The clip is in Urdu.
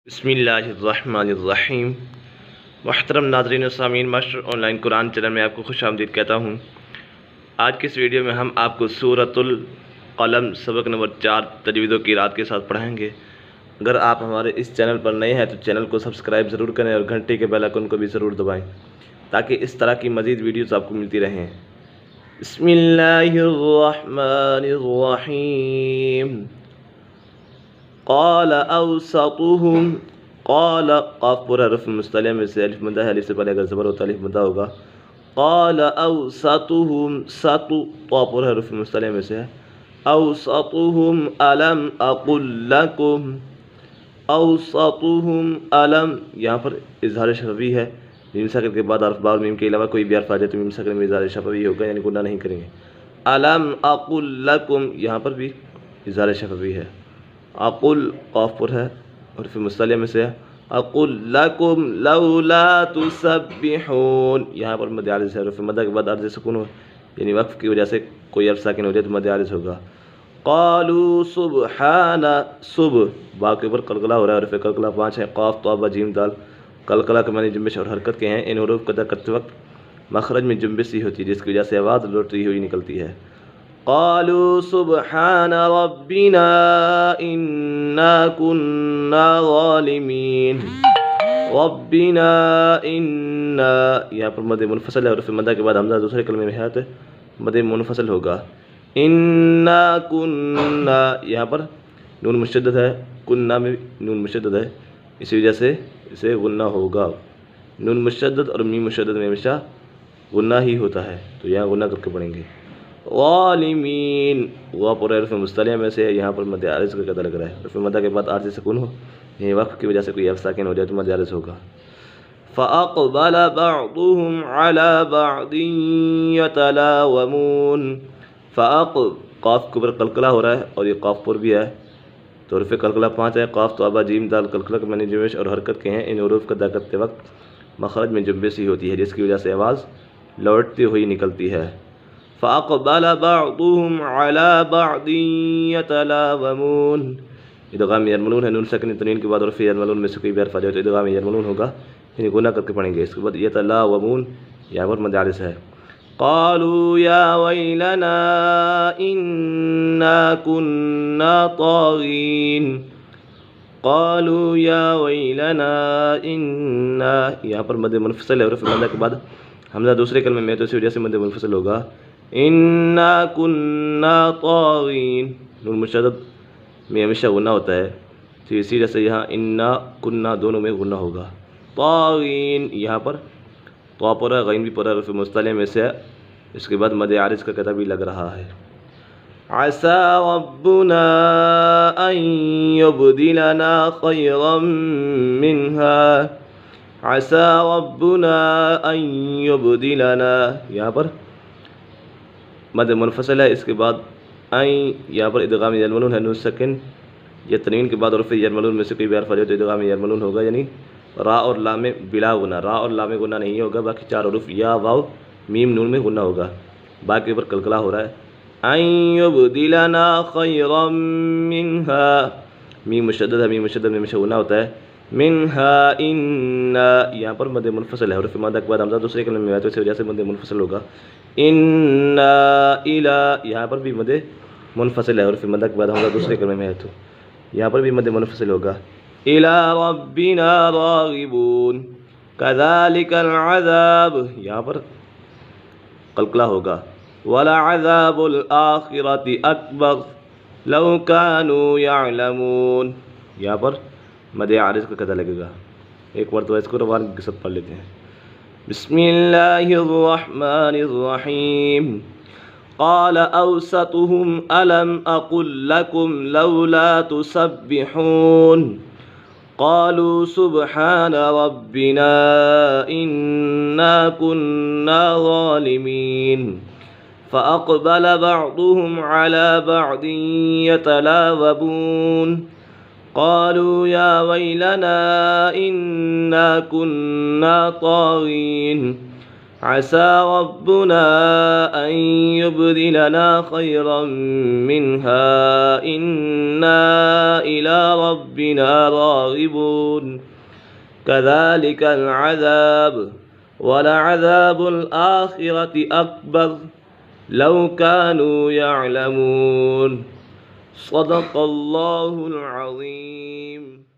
بسم اللہ الرحمن الرحیم۔ محترم ناظرین و سامعین، master on line Quran channel میں آپ کو خوش آمدید کہتا ہوں۔ آج کے اس ویڈیو میں ہم آپ کو سورۃ القلم سبق نمبر 4 تجوید و قراءت کے ساتھ پڑھائیں گے۔ اگر آپ ہمارے اس چینل پر نئے ہیں تو چینل کو سبسکرائب ضرور کریں اور گھنٹی کے بیل آئیکن کو بھی ضرور دبائیں تاکہ اس طرح کی مزید ویڈیوز آپ کو ملتی رہیں۔ بسم اللہ الرحمن الرحیم۔ قال اوسطهم، قال قاف پر حرف مستعلیہ میں سے الف مدہ ہے، الف سے پہلے اگر زبر ہوتا الف مدہ ہوگا۔ قال اوسطهم، سط طا پر حرف مستعلیہ میں سے ہے، اوسطهم الم اقل لکم، اوسطهم الم، یہاں پر اظہار شفوی ہے، میم ساکن کے بعد حرف با اور میم کے علاوہ کوئی بھی حرف آ جائے تو میم ساکن میں اظہار شفوی ہوگا، یعنی گناہ نہیں کریں گے۔ الم اقل لکم، یہاں پر بھی اظہار شفوی ہے۔ اقل قاف پر ہے حرف مستعلیہ میں سے ہے، اقل لکم لولا تسبحون، یہاں پر مد عارض ہے، حرف مدہ کے بعد عارض سکون ہو، یعنی وقف کی وجہ سے کوئی حرف ساکن ہو جائے تو مد عارض ہوگا۔ قالوا سبحان، صبح با کے اوپر قلقلہ ہو رہا ہے، حرف قلقلہ 5 ہے، قاف طا با جیم دال، قلقلہ کے معنی جنبش اور حرکت کے ہیں۔ ان حروف کو ادا کرتے وقت مخرج میں جنبش سی ہوتی ہے جس کی وجہ سے آواز لوٹتی ہوئی نکلتی ہے۔ قالوا سبحان ربنا انا كنا ظالمین، ربنا انا، یہاں پر مد منفصل ہے، حرف مدہ کے بعد حمزہ دوسرے کلمے میں ہے تو مد منفصل ہوگا۔ انا كنا، یہاں پر نون مشدد ہے، کننا میں نون مشدد ہے، اسی وجہ سے اسے غنہ ہوگا۔ نون مشدد اور میم مشدد میں ہمیشہ غنہ ہی ہوتا ہے تو یہاں غنہ کر کے پڑھیں گے۔ ظالمین، وا پر حرف مستعلیہ میں سے ہے، یہاں پر مد عارض کا قدر لگ رہا ہے، حرف مدہ کے بعد عارض سکون ہو، یہی وقف کی وجہ سے کوئی حرف ساکن ہو جائے تو مد عارض ہوگا۔ فأقبل بعضهم على بعض يتلاومون، قاف کے اوپر قلقلہ ہو رہا ہے اور یہ قاف پر بھی ہے تو حرف قلقلہ 5 ہے، قاف طا با جیم دال، قلقلہ کے معنی جنبش اور حرکت کے ہیں۔ ان حروف کا ادا کرتے وقت مخرج میں جنبش سی ہوتی ہے جس کی وجہ سے آواز لوٹتی ہوئی نکلتی ہے۔ فأقبل بعضهم على بعض يتلاومون، ادغام یرملون ہے، نون ساکن تنوین کے بعد حرف یرملون میں سے کوئی بھی حرف آ جائے تو ادغام یرملون ہوگا، یعنی گناہ کر کے پڑھیں گے۔ اس کے بعد یتلاومون، یہاں پر مد عارض ہے۔ قالوا یا ویلنا انا كنا طاغین، قالوا یا ویلنا انا، یہاں پر مد منفصل ہے، حرف مدہ کے بعد حمزہ دوسرے کلمے میں تو اسی وجہ سے مد منفصل ہوگا۔ انا كنا طاغین، نون مشدد میں ہمیشہ غنہ ہوتا ہے تو اسی وجہ سے یہاں انا کننا دونوں میں غنہ ہوگا۔ طاغین، یہاں پر طا پر ہے، غین بھی پر ہے، حرف مستعلیہ میں سے ہے، اس کے بعد مد عارض کا قطع بھی لگ رہا ہے۔ عسى ربنا ان يبدلنا خيرا منها، عسى ربنا ان يبدلنا، یہاں پر مد منفصل ہے، اس کے بعد این، یہاں پر ادغام یرملون ہے، نون ساکن یا تنوین کے بعد حرف یرملون میں سے کوئی بھی حرف آ جائے تو ادغام یرملون ہوگا، یعنی را اور لا میں بلا غنہ، را اور لا میں غنہ نہیں ہوگا، باقی 4 حروف یا واو میم نون میں غنہ ہوگا۔ باقی اوپر قلقلہ ہو رہا ہے۔ ان یبدلنا خیرا منها، میم مشدد ہے، میم مشدد میں ہمیشہ غنہ ہوتا ہے۔ منها انا، یہاں پر مد منفصل ہے، حرف مدہ کے بعد حمزہ دوسرے کلمے میں ہے تو اس وجہ سے مد منفصل ہوگا۔ انا الی، یہاں پر بھی مد منفصل ہے، حرف مدہ کے بعد حمزہ دوسرے کلمے میں ہے تو یہاں پر بھی مد منفصل ہوگا۔ الی ربنا راغبون، کذالک العذاب، یہاں پر قلقلہ ہوگا۔ ولعذاب الآخرۃ اکبر لو كانوا يعلمون، یہاں پر مد عارض کا قطع لگے گا۔ ایک مرتبہ اس کو روان کے ساتھ پڑھ لیتے ہیں۔ بسم اللہ الرحمن الرحیم۔ قال اوسطهم الم اقل لكم لولا تسبحون، قالوا سبحان ربنا انا كنا ظالمین، فأقبل بعضهم على بعض يتلاومون، قالوا يا ويلنا إنا كنا طاغين، عسى ربنا أن يبدلنا خيرا منها إنا إلى ربنا راغبون كذلك العذاب ولعذاب الآخرة أكبر لو كانوا يعلمون صدق الله العظيم.